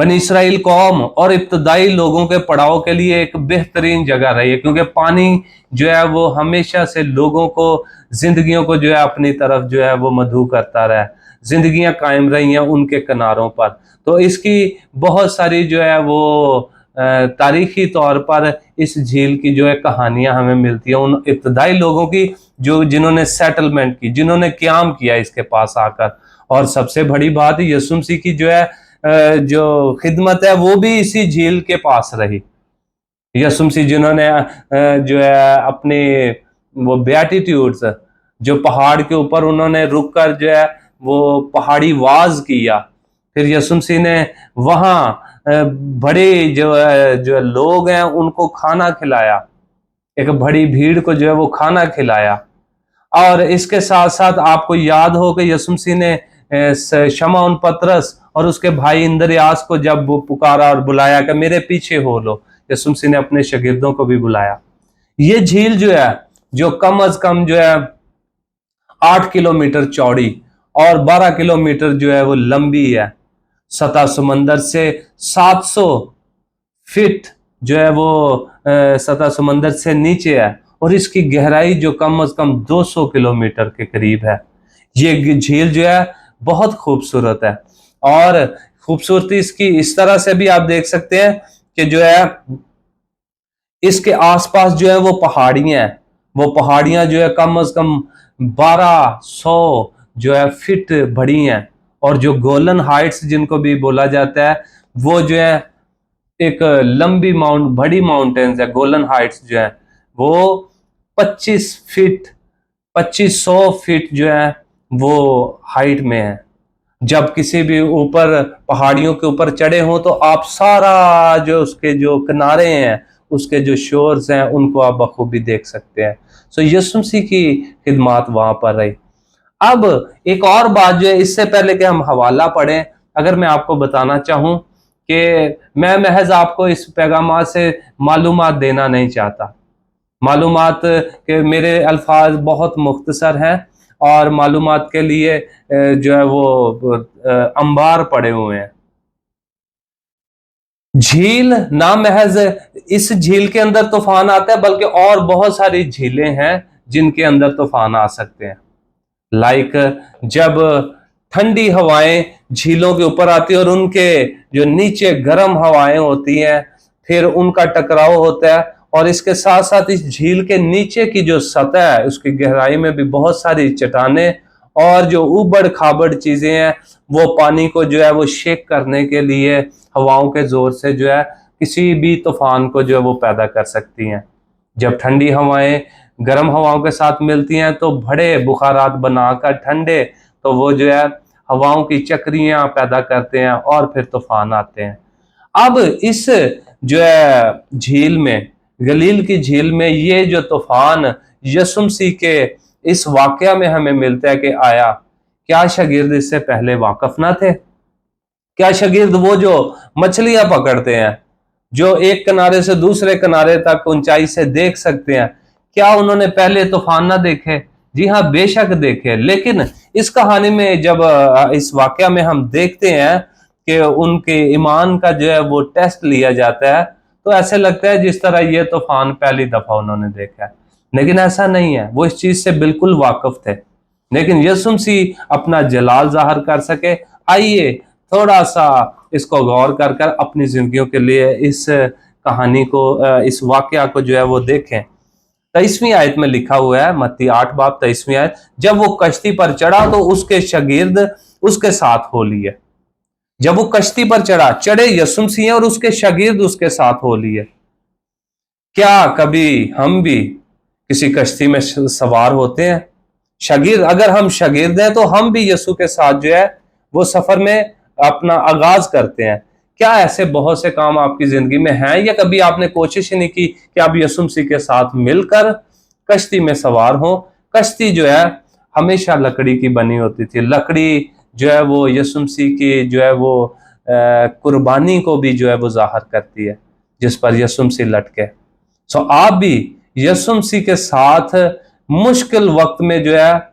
बनी इसराइल कौम और इब्तदाई लोगों के पड़ाव के लिए एक बेहतरीन जगह रही है, क्योंकि पानी जो है वो हमेशा से लोगों को, जिंदगियों को जो है अपनी तरफ जो है वो मधु करता रहा है, जिंदगियां कायम रही हैं उनके किनारों पर। तो इसकी बहुत सारी जो है वो तारीखी तौर पर इस झील की जो है कहानियां हमें मिलती हैं उन इब्तदाई लोगों की, जो जिन्होंने सेटलमेंट की, जिन्होंने क़याम किया इसके पास आकर। और सबसे बड़ी बात यीशु मसीह की जो है जो खिदमत है वो भी इसी झील के पास रही। यीशु मसीह जिन्होंने जो है अपने वो बेटिट्यूड्स, जो पहाड़ के ऊपर उन्होंने रुक कर जो है वो पहाड़ी वाज किया, फिर यीशु मसीह ने वहाँ बड़े जो लोग हैं उनको खाना खिलाया, एक बड़ी भीड़ को जो है वो खाना खिलाया। और इसके साथ साथ आपको याद हो कि यीशु मसीह ने शमौन पतरस और उसके भाई इंद्रियास को जब वो पुकारा और बुलाया कि मेरे पीछे हो लो, यीशु मसीह ने अपने शागिर्दों को भी बुलाया। ये झील जो है, जो कम अज कम जो है 8 किलोमीटर चौड़ी और 12 किलोमीटर जो है वो लंबी है, सतह समंदर से 700 फीट जो है वो सतह समंदर से नीचे है, और इसकी गहराई जो कम अज कम 200 किलोमीटर के करीब है। ये झील जो है बहुत खूबसूरत है, और खूबसूरती इसकी इस तरह से भी आप देख सकते हैं कि जो है इसके आसपास जो है वो पहाड़ियां हैं, वो पहाड़ियां जो है कम अज कम 1200 जो है फीट बड़ी हैं, और जो गोलन हाइट्स जिनको भी बोला जाता है वो जो है एक लंबी बड़ी माउंटेन्स है। गोलन हाइट्स जो है वो 2500 फीट जो है वो हाइट में है। जब किसी भी ऊपर पहाड़ियों के ऊपर चढ़े हों तो आप सारा जो उसके जो किनारे हैं, उसके जो शोर्स हैं, उनको आप बखूबी देख सकते हैं। सो यीशु मसीह की खिदमत वहां पर रही। अब एक और बात जो है, इससे पहले कि हम हवाला पढ़ें, अगर मैं आपको बताना चाहूं कि मैं महज आपको इस पैगाम से मालूमात देना नहीं चाहता। मालूमात के मेरे अल्फाज बहुत मुख्तसर हैं और मालूमात के लिए जो है वो अंबार पड़े हुए हैं। झील ना महज इस झील के अंदर तूफान आता है, बल्कि और बहुत सारी झीलें हैं जिनके अंदर तूफान आ सकते हैं। लाइक जब ठंडी हवाएं झीलों के ऊपर आती है और उनके जो नीचे गर्म हवाएं होती हैं, फिर उनका टकराव होता है, और इसके साथ साथ इस झील के नीचे की जो सतह है उसकी गहराई में भी बहुत सारी चट्टानें और जो उबड़ खाबड़ चीजें हैं वो पानी को जो है वो शेक करने के लिए हवाओं के जोर से जो है किसी भी तूफान को जो है वो पैदा कर सकती हैं। जब ठंडी हवाएं गर्म हवाओं के साथ मिलती हैं तो बड़े बुखारात बनाकर ठंडे, तो वो जो है हवाओं की चक्रियां पैदा करते हैं और फिर तूफान आते हैं। अब इस जो है झील में, गलील की झील में, ये जो तूफान यीशु मसीह के इस वाकया में हमें मिलता है कि आया, क्या शागिर्द इससे पहले वाकफ ना थे? क्या शागिर्द वो जो मछलियां पकड़ते हैं, जो एक किनारे से दूसरे किनारे तक ऊंचाई से देख सकते हैं, क्या उन्होंने पहले तूफान ना देखे? जी हाँ, बेशक देखे। लेकिन इस कहानी में जब इस वाकया में हम देखते हैं कि उनके ईमान का जो है वो टेस्ट लिया जाता है, तो ऐसे लगता है जिस तरह ये तूफान पहली दफा उन्होंने देखा है। लेकिन ऐसा नहीं है, वो इस चीज से बिल्कुल वाकिफ थे। लेकिन यीशु मसीह अपना जलाल जाहिर कर सके। आइए थोड़ा सा इसको गौर कर कर अपनी जिंदगियों के लिए इस कहानी को, इस वाकया को जो है वो देखें। 23वीं आयत में लिखा हुआ है, मत्ती 8 बाब 23वीं आयत, जब वो कश्ती पर चढ़ा तो उसके शागिर्द उसके साथ हो लिए। जब वो कश्ती पर चढ़े यीशु मसीह और उसके शागिर्द उसके साथ हो लिए। क्या कभी हम भी किसी कश्ती में सवार होते हैं? शागिर्द, अगर हम शागिर्द हैं तो हम भी यीशु के साथ जो है वो सफर में अपना आगाज करते हैं। क्या ऐसे बहुत से काम आपकी जिंदगी में हैं, या कभी आपने कोशिश ही नहीं की कि आप यीशु मसीह के साथ मिलकर कश्ती में सवार हो? कश्ती जो है हमेशा लकड़ी की बनी होती थी। लकड़ी जो है वो यीशु मसीह की जो है वो कुर्बानी को भी जो है वो जाहिर करती है, जिस पर यीशु मसीह लटके। सो आप भी यीशु मसीह के साथ मुश्किल वक्त में जो है